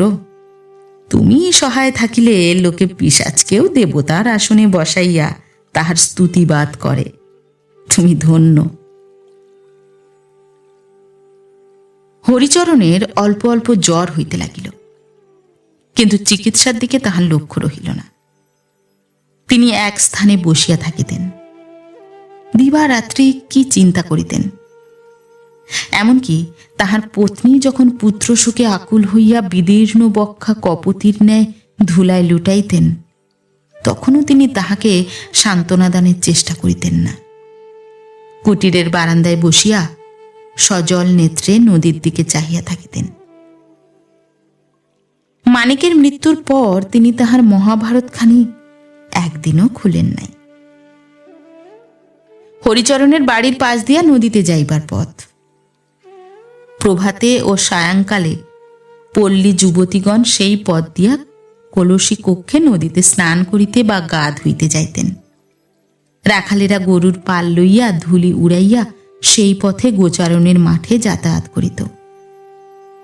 তুমি সহায় থাকিলে লোকে পিশাচকেও দেবতার আসনে বসাইয়া তাহার স্তুতিবাদ করে। তুমি ধন্য। হরিচরণের অল্প অল্প জ্বর হইতে লাগিল, কিন্তু চিকিৎসার দিকে তাহার লক্ষ্য রহিল না। তিনি এক স্থানে বসিয়া থাকিতেন, দিবারাত্রি কি চিন্তা করিতেন। এমনকি তাহার পত্নী যখন পুত্র শোকে আকুল হইয়া বিদীর্ণ বক্ষা কপতির ন্যায় ধুলায় লুটাইতেন, তখনও তিনি তাহাকে সান্ত্বনাদানের চেষ্টা করিতেন না। কুটিরের বারান্দায় বসিয়া সজল নেত্রে নদীর দিকে চাহিয়া থাকিতেন। মানিকের মৃত্যুর পর তিনি তাহার মহাভারতখানি একদিনও খুলেন নাই। হরিচরণের বাড়ির পাশ দিয়া নদীতে যাইবার পথ। প্রভাতে ও সায়ংকালে পল্লী যুবতীগণ সেই পথ দিয়া কলসী কক্ষে নদীতে স্নান করিতে বা গা ধুইতে যাইতেন। রাখালেরা গরুর পাল লইয়া ধুলি উড়াইয়া সেই পথে গোচারণের মাঠে যাতায়াত করিত।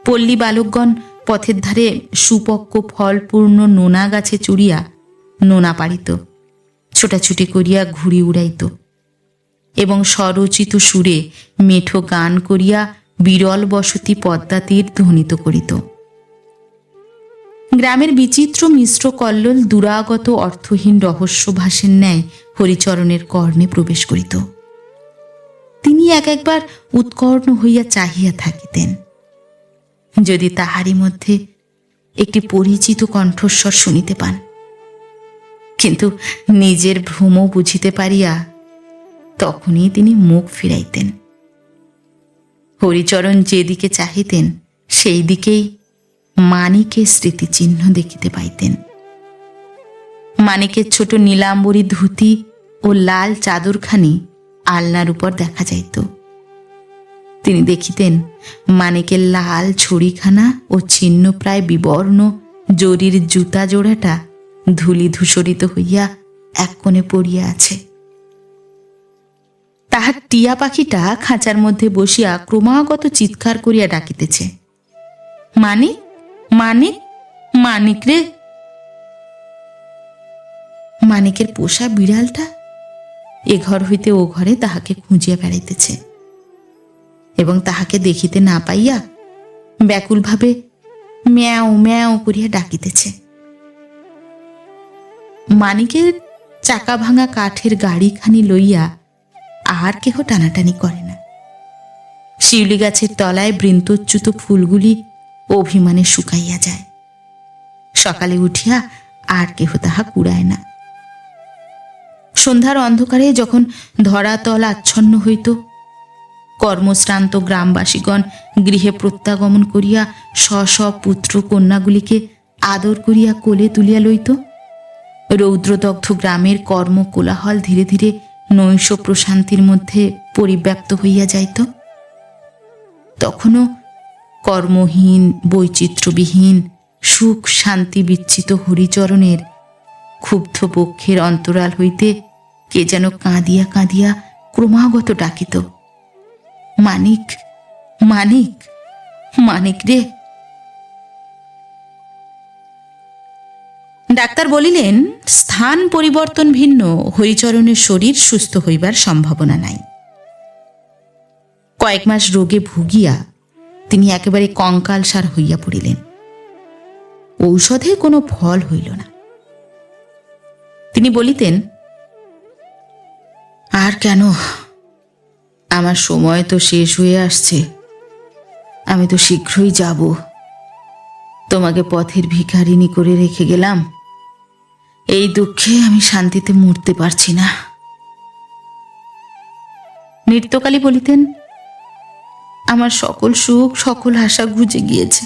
পল্লী বালকগণ পথের ধারে সুপক্ক ফলপূর্ণ নোনা গাছে চড়িয়া নোনা পাড়িত, ছোটাছুটি করিয়া ঘুড়ি উড়াইত এবং স্বরচিত সুরে মেঠো গান করিয়া বিরল বসতি পদ্মা তীর ধ্বনিত করিত। গ্রামের বিচিত্র মিশ্র কল্লোল দুরাগত অর্থহীন রহস্যভাসের ন্যায় হরিচরণের কর্ণে প্রবেশ করিত। তিনি একবার উৎকর্ণ হইয়া চাহিয়া থাকিতেন, যদি তাহারই মধ্যে একটি পরিচিত কণ্ঠস্বর শুনিতে পান। কিন্তু নিজের ভ্রম বুঝিতে পারিয়া তখনই তিনি মুখ ফিরাইতেন। হরিচরণ যেদিকে চাহিতেন সেই দিকেই মানিকের স্মৃতিচিহ্ন দেখিতে পাইতেন। মানিকের ছোট নীলাম্বরী ধুতি ও লাল চাদরখানি আলনার উপর দেখা যাইত। তিনি দেখিতেন মানিকের লাল ছড়িখানা ও ছিন্ন প্রায় বিবর্ণ জরির জুতা জোড়াটা ধূলি ধূসরিত হইয়া এক কোণে পড়িয়া আছে। তাহার টিয়া পাখিটা খাঁচার মধ্যে বসিয়া ক্রমাগত চিৎকার করিয়া ডাকিতেছে, মানিক, মানিক, মানিক রে। মানিকের পোষা বিড়ালটা এ ঘর হইতে ও ঘরে তাহাকে খুঁজিয়া বেড়াইতেছে এবং তাহাকে দেখিতে না পাইয়া ব্যাকুলভাবে ম্যাও ম্যাও করিয়া ডাকিতেছে। মানিকের চাকা ভাঙা কাঠের গাড়িখানি লইয়া আর কেহ টানাটানি করে না। শিউলি গাছের তলায় বৃন্তচ্যুত ফুলগুলি অভিমানে শুকাইয়া যায়। সকালে উঠিয়া আর কেহ তাহা কুড়ায় না। সন্ধ্যার অন্ধকারে যখন ধরাতল আচ্ছন্ন হইত, কর্মশ্রান্ত গ্রামবাসীগণ গৃহে প্রত্যাগমন করিয়া স্ব স্ব পুত্র কন্যাগুলিকে আদর করিয়া কোলে তুলিয়া লইত, রৌদ্রদগ্ধ গ্রামের কর্ম কোলাহল ধীরে ধীরে নৈশ প্রশান্তির মধ্যে পরিব্যাপ্ত হইয়া যাইত, তখনও কর্মহীন বৈচিত্র্যবিহীন সুখ শান্তি বিচ্ছিত হরিচরণের ক্ষুব্ধ বক্ষের অন্তরাল হইতে কে যেন কাঁদিয়া কাঁদিয়া ক্রমাগত ডাকিত, মানিক, মানিক, মানিক রে। ডাক্তার বলিলেন, স্থান পরিবর্তন ভিন্ন হরিচরণের শরীর সুস্থ হইবার সম্ভাবনা নাই। কয়েক মাস রোগে ভুগিয়া তিনি একেবারে কঙ্কালসার হইয়া পড়িলেন। ঔষধে কোনো ফল হইল না। তিনি বলিতেন, আর কেন, আমার সময় তো শেষ হয়ে আসছে, আমি তো শীঘ্রই যাব। তোমাকে পথের ভিখারিনী করে রেখে গেলাম, এই দুঃখে আমি শান্তিতে মরতে পারছি না। নৃত্যকালী বলিতেন, আমার সকল সুখ সকল আশা ঘুচে গিয়েছে।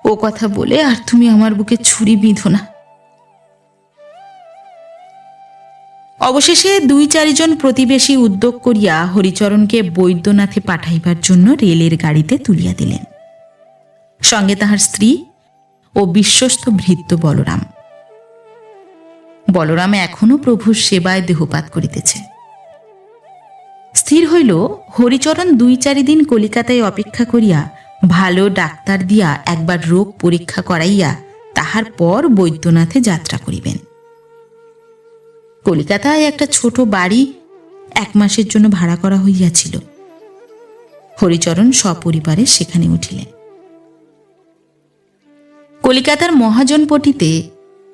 ও কথা বলে আর তুমি আমার বুকে ছুরি বিঁধো না। অবশেষে 2-4 জন প্রতিবেশী উদ্যোগ করিয়া হরিচরণকে বৈদ্যনাথে পাঠাইবার জন্য রেলের গাড়িতে তুলিয়া দিলেন। সঙ্গে তাহার স্ত্রী ও বিশ্বস্ত ভৃত্য বলরাম। বলরাম এখনো প্রভুর সেবায় দেহপাত করিতেছে। স্থির হইল হরিচরণ 2-4 দিন কলিকাতায় অপেক্ষা করিয়া ভালো ডাক্তার দিয়া একবার রোগ পরীক্ষা করাইয়া তাহার পর বৈদ্যনাথে যাত্রা করিবেন। কলিকাতায় একটা ছোট বাড়ি 1 মাসের জন্য ভাড়া করা হইয়াছিল। হরিচরণ সপরিবারে সেখানে উঠিলেন। কলিকাতার মহাজনপট্টিতে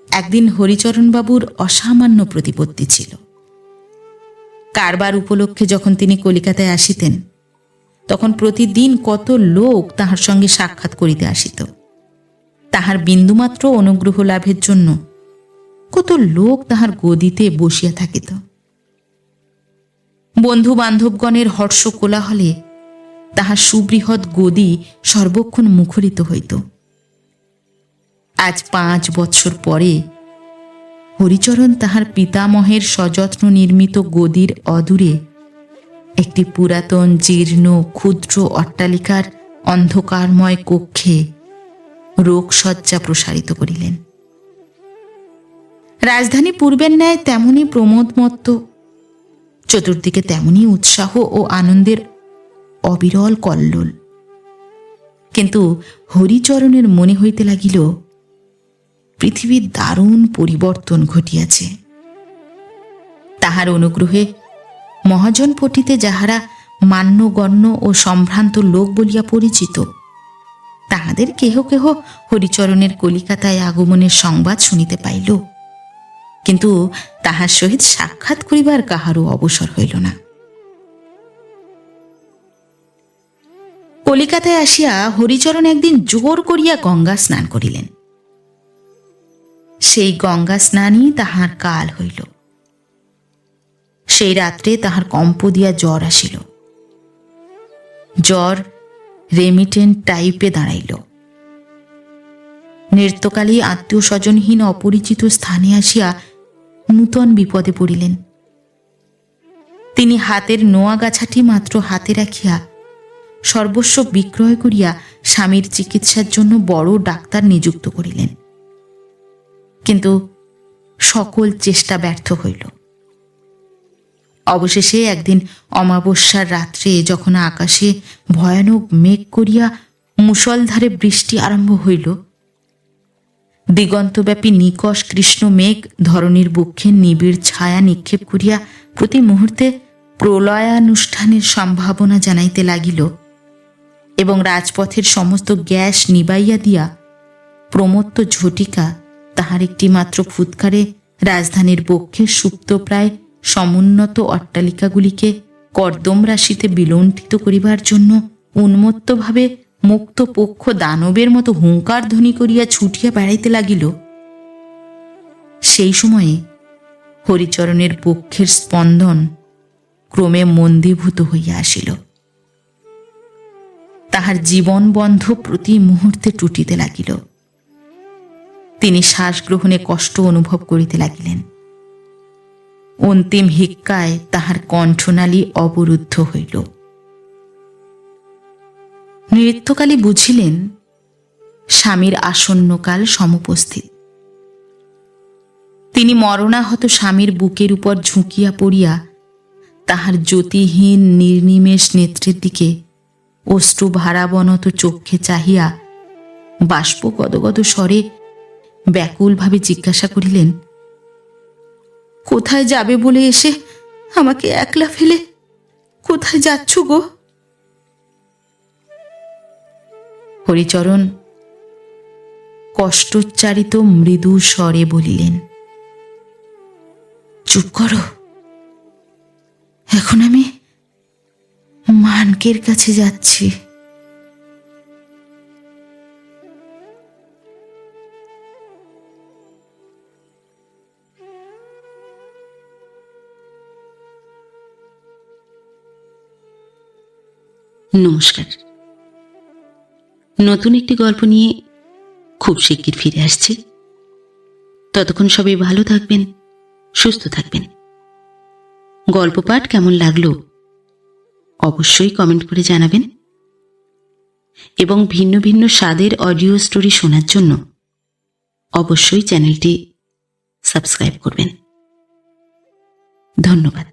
একদিন হরিচরণবাবুর অসামান্য প্রতিপত্তি ছিল। কারবার উপলক্ষে যখন তিনি কলিকাতায় আসিতেন, তখন প্রতিদিন কত লোক তাহার সঙ্গে সাক্ষাৎ করিতে আসিত। তাহার বিন্দুমাত্র অনুগ্রহ লাভের জন্য কত লোক তাহার গদিতে বসিয়া থাকিত। বন্ধু বান্ধবগণের হর্ষ কোলাহলে তাহার সুবৃহৎ গদি সর্বক্ষণ মুখরিত হইত। আজ 5 বৎসর পরে হরিচরণ তাহার পিতামহের সযত্ন নির্মিত গদির অদূরে একটি পুরাতন জীর্ণ ক্ষুদ্র অট্টালিকার অন্ধকারময় কক্ষে রোগশয্যা প্রসারিত করিলেন। রাজধানী পূর্বের ন্যায় তেমনি প্রমোদমত্ত, চতুর্দিকে তেমনি উৎসাহ ও আনন্দের অবিরল কল্লোল। কিন্তু হরিচরণের মনে হইতে লাগিল পৃথিবীর দারুণ পরিবর্তন ঘটিয়াছে। তাহার অনুগ্রহে মহাজনপট্টিতে যাহারা মান্যগণ্য ও সম্ভ্রান্ত লোক বলিয়া পরিচিত, তাহাদের কেহ কেহ হরিচরণের কলিকাতায় আগমনের সংবাদ শুনিতে পাইল, কিন্তু তাহার সহিত সাক্ষাৎ করিবার কাহারও অবসর হইল না। কলিকাতায় আসিয়া হরিচরণ একদিন জোর করিয়া গঙ্গা স্নান করিলেন। সেই গঙ্গা স্নানই তাহার কাল হইল। সেই রাত্রে তাহার কম্প দিয়া জ্বর আসিল। জ্বর রেমিটেন্ট টাইপে দাঁড়াইল। নৃত্যকালী আত্মীয় স্বজনহীন অপরিচিত স্থানে আসিয়া নূতন বিপদে পড়িলেন। তিনি হাতের নোয়াগাছাটি মাত্র হাতে রাখিয়া সর্বস্ব বিক্রয় করিয়া স্বামীর চিকিৎসার জন্য বড় ডাক্তার নিযুক্ত করিলেন, কিন্তু সকল চেষ্টা ব্যর্থ হইল। অবশেষে একদিন অমাবস্যার রাত্রে যখন আকাশে ভয়ানক মেঘ করিয়া মুষলধারে বৃষ্টি আরম্ভ হইল, দিগন্তব্যাপী নিকষ কৃষ্ণ মেঘ ধরণীর বক্ষে নিবিড় ছায়া নিক্ষেপ করিয়া প্রতি মুহূর্তে প্রলয়ানুষ্ঠানের সম্ভাবনা জানাইতে লাগিল এবং রাজপথের সমস্ত গ্যাস নিবাইয়া দিয়া প্রমত্ত ঝটিকা তাহার একটি মাত্র ফুৎকারে রাজধানীর বক্ষে সুপ্তপ্রায় সমুন্নত অট্টালিকাগুলিকে কর্দম রাশিতে বিলুণ্ঠিত করিবার জন্য উন্মত্তভাবে মুক্ত পক্ষ দানবের মতো হুঙ্কার ধ্বনি করিয়া ছুটিয়া বেড়াইতে লাগিল। সেই সময়ে হরিচরণের পক্ষের স্পন্দন ক্রমে মন্দীভূত হইয়া আসিল। তাহার জীবন বন্ধ প্রতি মুহূর্তে টুটিতে লাগিল। তিনি শ্বাস গ্রহণে কষ্ট অনুভব করিতে লাগিলেন। অন্তিম হিক্কায় তাহার কণ্ঠনালী অবরুদ্ধ হইল। নৃত্যকালী বুঝিলেন স্বামীর আসন্নকাল সমুপস্থিত। তিনি মরণাহত স্বামীর বুকের উপর ঝুঁকিয়া পড়িয়া তাহার জ্যোতিহীন নির্নিমেষ নেত্রের দিকে অশ্রু ভারাবনত চক্ষে চাহিয়া বাষ্প গদগদ স্বরে ব্যাকুলভাবে জিজ্ঞাসা করিলেন, কোথায় যাবে বলে এসে আমাকে একলা ফেলে কোথায় যাচ্ছ গো? হরিচরণ কষ্টোচ্চারিত মৃদু স্বরে বলিলেন, চুপ করো, এখন আমি মানকের কাছে যাচ্ছি। নমস্কার। নতুন একটি গল্প নিয়ে খুব শিগগির ফিরে আসছি। ততক্ষণ সবাই ভালো থাকবেন, সুস্থ থাকবেন। গল্প পাঠ কেমন লাগলো অবশ্যই কমেন্ট করে জানাবেন এবং ভিন্ন ভিন্ন স্বাদের অডিও স্টোরি শোনার জন্য অবশ্যই চ্যানেলটি সাবস্ক্রাইব করবেন। ধন্যবাদ।